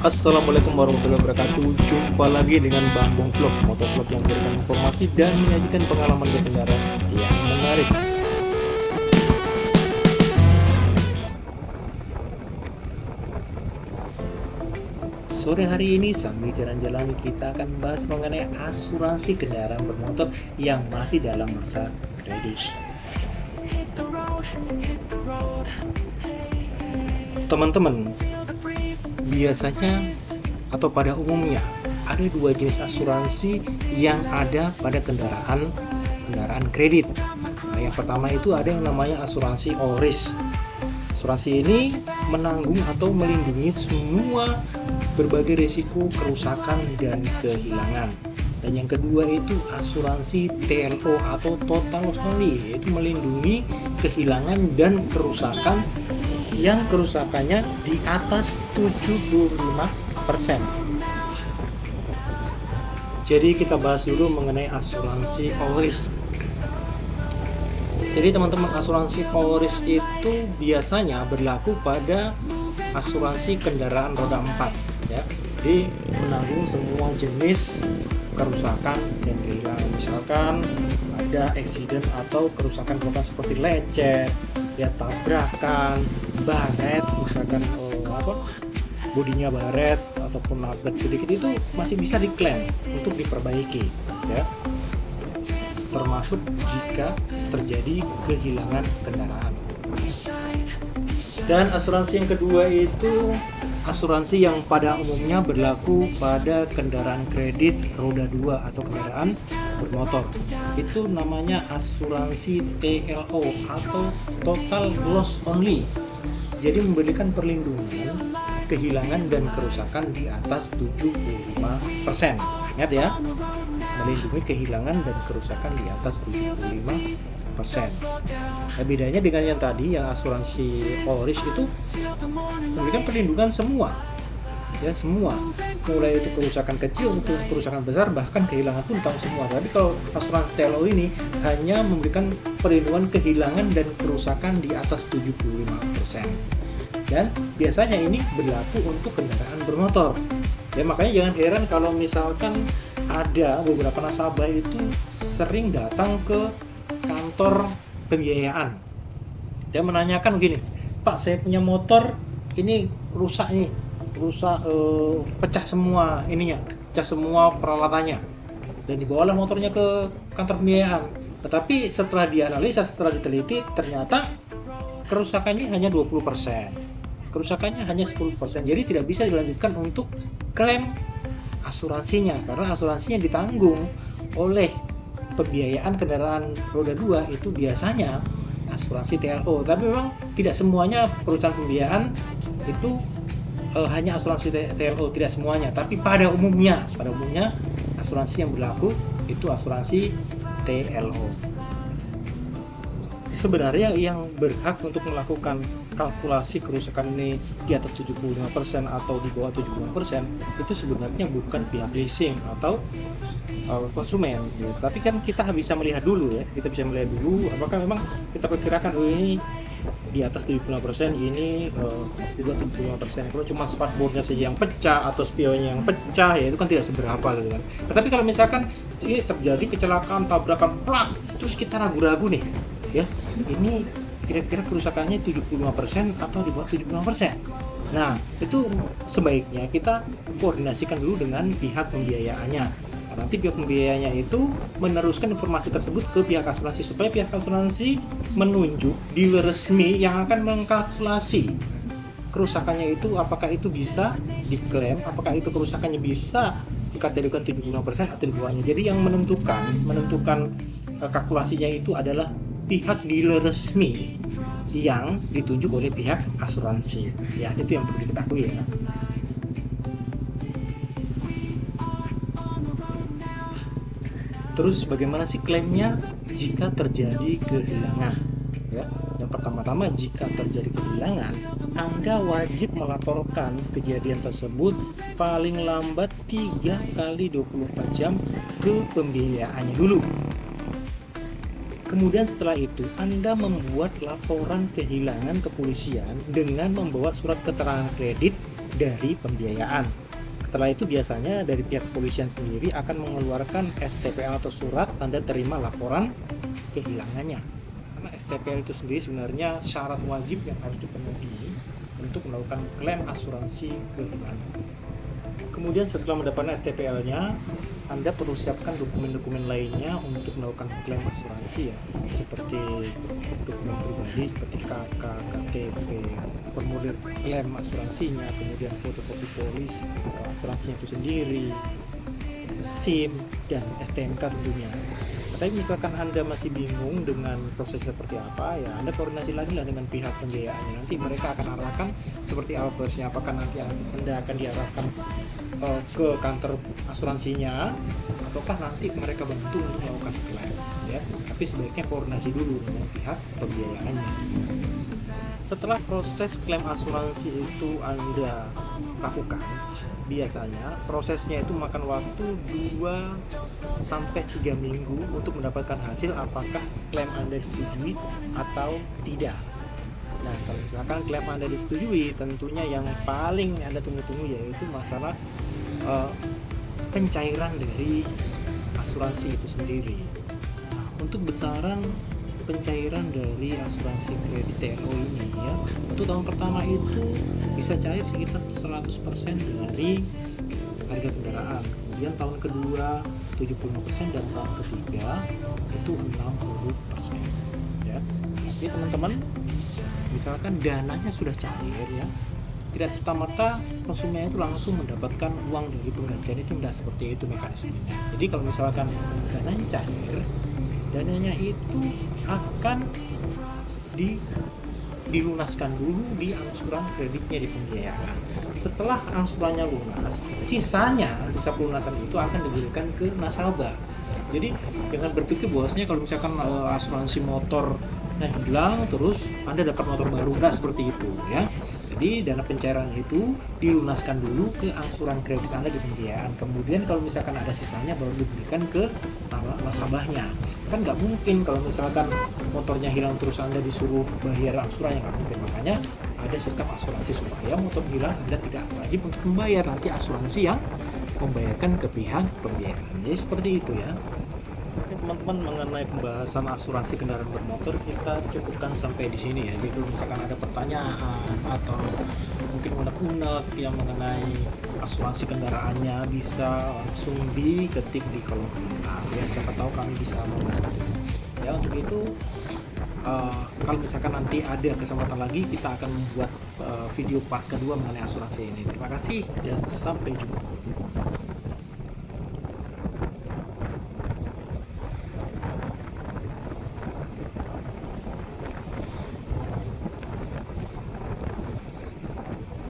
Assalamualaikum warahmatullahi wabarakatuh. Jumpa lagi dengan Bang Bong Vlog, motovlog yang memberikan informasi dan menyajikan pengalaman berkendara yang menarik. Sore hari ini sambil jalan-jalan kita akan bahas mengenai asuransi kendaraan bermotor yang masih dalam masa kredit. Teman-teman, biasanya atau pada umumnya ada dua jenis asuransi yang ada pada kendaraan kredit. Nah, yang pertama itu ada yang namanya asuransi all risk. Asuransi ini menanggung atau melindungi semua berbagai risiko kerusakan dan kehilangan. Dan yang kedua itu asuransi TLO atau total loss only, yaitu melindungi kehilangan dan kerusakan yang kerusakannya di atas 75%. Jadi kita bahas dulu mengenai asuransi all risk. Jadi teman-teman, asuransi all risk itu biasanya berlaku pada asuransi kendaraan roda 4 ya. Jadi menanggung semua jenis kerusakan dan kehilangan. Misalkan ada accident atau kerusakan seperti lecet, ya tabrakan, baret, misalkan bodinya baret ataupun nabrak sedikit, itu masih bisa diklaim untuk diperbaiki ya, termasuk jika terjadi kehilangan kendaraan. Dan asuransi yang kedua itu asuransi yang pada umumnya berlaku pada kendaraan kredit roda 2 atau kendaraan bermotor. Itu namanya asuransi TLO atau total loss only. Jadi memberikan perlindungan kehilangan dan kerusakan di atas 75%. Ingat ya, melindungi kehilangan dan kerusakan di atas 75%. Nah, bedanya dengan yang tadi, yang asuransi all risk itu memberikan perlindungan semua, ya semua, mulai itu kerusakan kecil untuk kerusakan besar, bahkan kehilangan pun tahu semua. Tapi kalau asuransi TLO ini hanya memberikan perlindungan kehilangan dan kerusakan di atas 75%. Dan biasanya ini berlaku untuk kendaraan bermotor. Ya makanya jangan heran kalau misalkan ada beberapa nasabah itu sering datang ke kantor pembiayaan. Dia menanyakan begini, Pak, saya punya motor ini rusak nih, pecah semua ininya, pecah semua peralatannya, dan dibawalah motornya ke kantor pembiayaan. Tetapi setelah dianalisa, setelah diteliti, ternyata kerusakannya hanya 20%, kerusakannya hanya 10%. Jadi tidak bisa dilanjutkan untuk klaim asuransinya, karena asuransinya ditanggung oleh pembiayaan kendaraan roda 2 itu biasanya asuransi TLO. Tapi memang tidak semuanya perusahaan pembiayaan itu hanya asuransi TLO, tidak semuanya, tapi pada umumnya asuransi yang berlaku itu asuransi TLO. Sebenarnya yang berhak untuk melakukan kalkulasi kerusakan ini di atas 75% atau di bawah 75% itu sebenarnya bukan pihak leasing atau konsumen gitu. Tapi kan kita bisa melihat dulu ya, apakah memang kita perkirakan ini di atas 75%, ini di bawah 75%. Kalau cuma spakbornya saja yang pecah atau spionnya yang pecah, ya itu kan tidak seberapa gitu kan. Tetapi kalau misalkan terjadi kecelakaan, tabrakan, plak, terus kita ragu-ragu nih ya, ini kira-kira kerusakannya 75% atau di bawah 75%. Nah, itu sebaiknya kita koordinasikan dulu dengan pihak pembiayaannya. Nah, nanti pihak pembiayanya itu meneruskan informasi tersebut ke pihak asuransi, supaya pihak asuransi menunjuk dealer resmi yang akan mengkalkulasi kerusakannya itu, apakah itu bisa diklaim, apakah itu kerusakannya bisa dikategorikan 75% atau di bawahnya. Jadi yang menentukan kalkulasinya itu adalah pihak dealer resmi yang ditunjuk oleh pihak asuransi. Ya, itu yang perlu diketahui ya. Terus bagaimana sih klaimnya jika terjadi kehilangan? Ya, yang pertama-tama, jika terjadi kehilangan, Anda wajib melaporkan kejadian tersebut paling lambat 3 kali 24 jam ke pembiayaannya dulu. Kemudian setelah itu Anda membuat laporan kehilangan ke polisian dengan membawa surat keterangan kredit dari pembiayaan. Setelah itu biasanya dari pihak kepolisian sendiri akan mengeluarkan STPL atau surat tanda terima laporan kehilangannya. Karena STPL itu sendiri sebenarnya syarat wajib yang harus dipenuhi untuk melakukan klaim asuransi kehilangan. Kemudian setelah mendapatkan STPL-nya, Anda perlu siapkan dokumen-dokumen lainnya untuk melakukan klaim asuransi ya, seperti dokumen pribadi seperti KK, KTP, formulir klaim asuransinya, kemudian fotokopi polis asuransinya itu sendiri, SIM, dan STNK tentunya. Tapi misalkan Anda masih bingung dengan proses seperti apa, ya Anda koordinasi lagi lah dengan pihak pembiayaannya. Nanti mereka akan arahkan seperti apa prosesnya. Apakah nanti Anda akan diarahkan ke kantor asuransinya, ataukah nanti mereka bantu untuk melakukan klaim, ya. Tapi sebaiknya koordinasi dulu dengan pihak pembiayaannya. Setelah proses klaim asuransi itu Anda lakukan, biasanya prosesnya itu makan waktu 2-3 minggu untuk mendapatkan hasil apakah klaim Anda disetujui atau tidak. Nah, kalau misalkan klaim Anda disetujui, tentunya yang paling Anda tunggu-tunggu yaitu masalah pencairan dari asuransi itu sendiri. Nah, untuk besaran pencairan dari asuransi kredit TNO ini ya, untuk tahun pertama itu bisa cair sekitar 100% dari harga kendaraan, kemudian tahun kedua 75% dan tahun ketiga itu 60% ya. Jadi teman-teman, misalkan dananya sudah cair ya, tidak serta-merta konsumen itu langsung mendapatkan uang dari penggantian, itu tidak seperti itu mekanismenya. Jadi kalau misalkan dananya cair, dananya itu akan dilunaskan dulu di angsuran kreditnya di pembiayaan. Setelah angsurannya lunas, sisa pelunasan itu akan diberikan ke nasabah. Jadi jangan berpikir bahwasanya kalau misalkan asuransi motor hilang terus Anda dapat motor baru, nggak seperti itu ya. Jadi dana pencairan itu dilunaskan dulu ke angsuran kredit Anda di pembiayaan. Kemudian kalau misalkan ada sisanya baru diberikan ke nasabahnya. Kan nggak mungkin kalau misalkan motornya hilang terus Anda disuruh bayar angsurannya, nggak mungkin. Makanya ada sistem asuransi supaya motor hilang Anda tidak wajib untuk membayar, nanti asuransi yang membayarkan ke pihak pembiayaan. Jadi seperti itu ya. Teman-teman, mengenai pembahasan asuransi kendaraan bermotor kita cukupkan sampai di sini ya. Jadi kalau misalkan ada pertanyaan atau mungkin unek-unek yang mengenai asuransi kendaraannya, bisa langsung diketik di kolom komentar ya, siapa tahu kami bisa membantu ya. Untuk itu kalau misalkan nanti ada kesempatan lagi, kita akan membuat video part kedua mengenai asuransi ini. Terima kasih dan sampai jumpa.